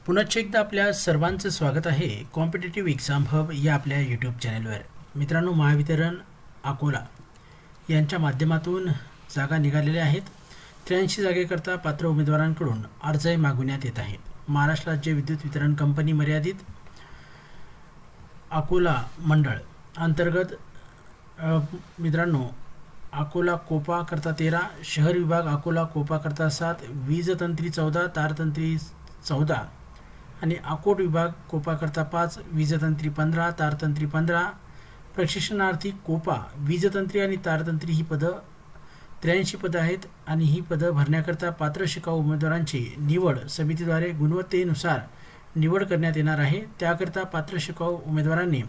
पुनश्च एकदा आपल्या सर्वांचं स्वागत आहे कॉम्पिटेटिव्ह एक्झाम हब या आपल्या यूट्यूब चॅनलवर. मित्रांनो, महावितरण अकोला यांच्या माध्यमातून जागा निघालेल्या आहेत. 83 जागेकरता पात्र उमेदवारांकडून अर्जही मागवण्यात येत आहेत. महाराष्ट्र राज्य विद्युत वितरण कंपनी मर्यादित अकोला मंडळ अंतर्गत मित्रांनो, अकोला कोपा करता 13, शहर विभाग अकोला कोपा करता 7, वीज तंत्री 14, तारतंत्री 14 आणि अकोट विभाग कोपा करता 5, वीजतंत्री 15, तारतंत्री 15. प्रशिक्षणार्थी कोपा वीजतंत्री आणि तारतंत्री ही पदं 83 पदं आहेत आणि ही पदं भरण्याकरता पात्र शिकाऊ उमेदवारांची निवड समितीद्वारे गुणवत्तेनुसार निवड करण्यात येणार आहे. त्याकरता पात्र शिकाऊ उमेदवारांनी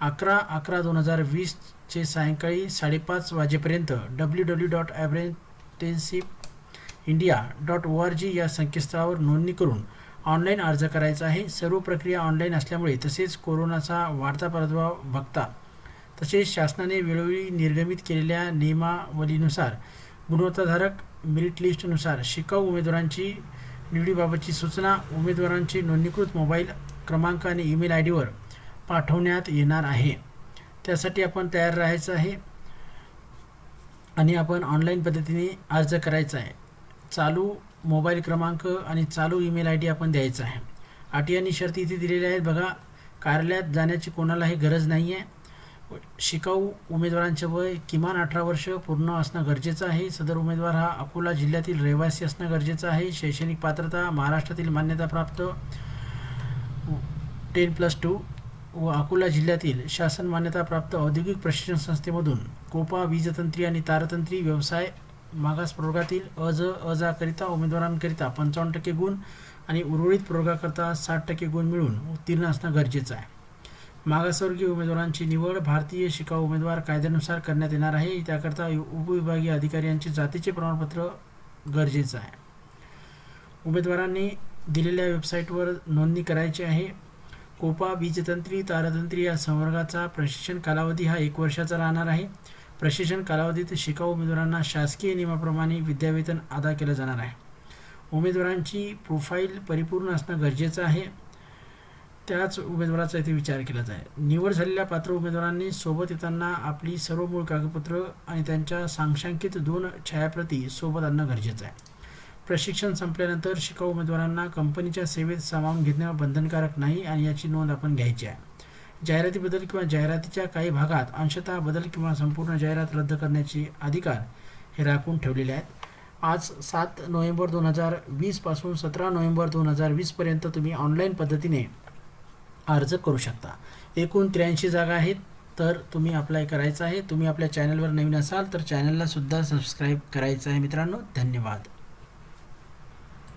11/11/2020 चे सायंकाळी 5:30 वाजेपर्यंत www.apprenticeshipindia.org या संकेतस्थळावर नोंदणी करून ऑनलाईन अर्ज करायचा आहे. सर्व प्रक्रिया ऑनलाईन असल्यामुळे तसेच कोरोनाचा वाढता प्रादुर्भाव बघता तसेच शासनाने वेळोवेळी निर्गमित केलेल्या नियमावलीनुसार गुणवत्ताधारक मेरिट लिस्टनुसार शिकाऊ उमेदवारांची निवडीबाबतची सूचना उमेदवारांचे नोंदणीकृत मोबाईल क्रमांक आणि ईमेल आयडीवर पाठवण्यात येणार आहे. त्यासाठी आपण तयार राहायचं आहे आणि आपण ऑनलाईन पद्धतीने अर्ज करायचा आहे. चालू मोबाईल क्रमांक आणि चालू ईमेल आय डी आपण द्यायचा आहे. अटी आणि शर्ती इथे दिलेल्या आहेत बघा. कार्यालयात जाण्याची कोणालाही गरज नाही आहे. शिकाऊ उमेदवारांचे वय किमान 18 वर्ष पूर्ण असणं गरजेचं आहे. सदर उमेदवार हा अकोला जिल्ह्यातील रहिवासी असणं गरजेचं आहे. शैक्षणिक पात्रता महाराष्ट्रातील मान्यताप्राप्त 10+2 व अकोला जिल्ह्यातील शासन मान्यताप्राप्त औद्योगिक प्रशिक्षण संस्थेमधून कोपा वीजतंत्री आणि तारतंत्री व्यवसाय मागास प्रवर्गातील अ करिता उमेदवारांकरिता 55% गुण आणि उर्वरित प्रवर्गाकरता 60% गुण मिळून उत्तीर्ण असणं गरजेचं आहे. मागासवर्गीय उमेदवारांची निवड भारतीय शिकाऊ उमेदवार कायद्यानुसार करण्यात येणार आहे. त्याकरता उपविभागीय अधिकारी यांचे जातीचे प्रमाणपत्र गरजेचं आहे. उमेदवारांनी दिलेल्या वेबसाईटवर नोंदणी करायची आहे. कोपा वीजतंत्री तारतंत्री या संवर्गाचा प्रशिक्षण कालावधी हा 1 वर्षाचा राहणार आहे. प्रशिक्षण कालावधीत शिकाऊ उमेदवारांना शासकीय नियमाप्रमाणे विद्यावेतन अदा केलं जाणार आहे. उमेदवारांची प्रोफाईल परिपूर्ण असणं गरजेचं आहे. त्याच उमेदवाराचा इथे विचार केला जाईल. निवड झालेल्या पात्र उमेदवारांनी सोबत येताना आपली सर्व मूळ कागदपत्र आणि त्यांच्या सांख्यांकित 2 छायाप्रती सोबत आणणं गरजेचं आहे. प्रशिक्षण संपल्यानंतर शिकाऊ उमेदवारांना कंपनीच्या सेवेत सामावून घेणं बंधनकारक नाही आणि याची नोंद आपण घ्यायची आहे. जाहिरातीबद्दल किंवा जाहिरातीच्या काही भागात अंशतः बदल किंवा संपूर्ण जाहिरात रद्द करण्याचे अधिकार हे राखून ठेवलेले आहेत. आज 7 नोव्हेंबर 2020 पासून 17 नोव्हेंबर 2020 पर्यंत तुम्ही ऑनलाईन पद्धतीने अर्ज करू शकता. एकूण 83 जागा आहेत, तर तुम्ही अप्लाय करायचं आहे. तुम्ही आपल्या चॅनलवर नवीन असाल तर चॅनलला सुद्धा सबस्क्राईब करायचं आहे. मित्रांनो, धन्यवाद.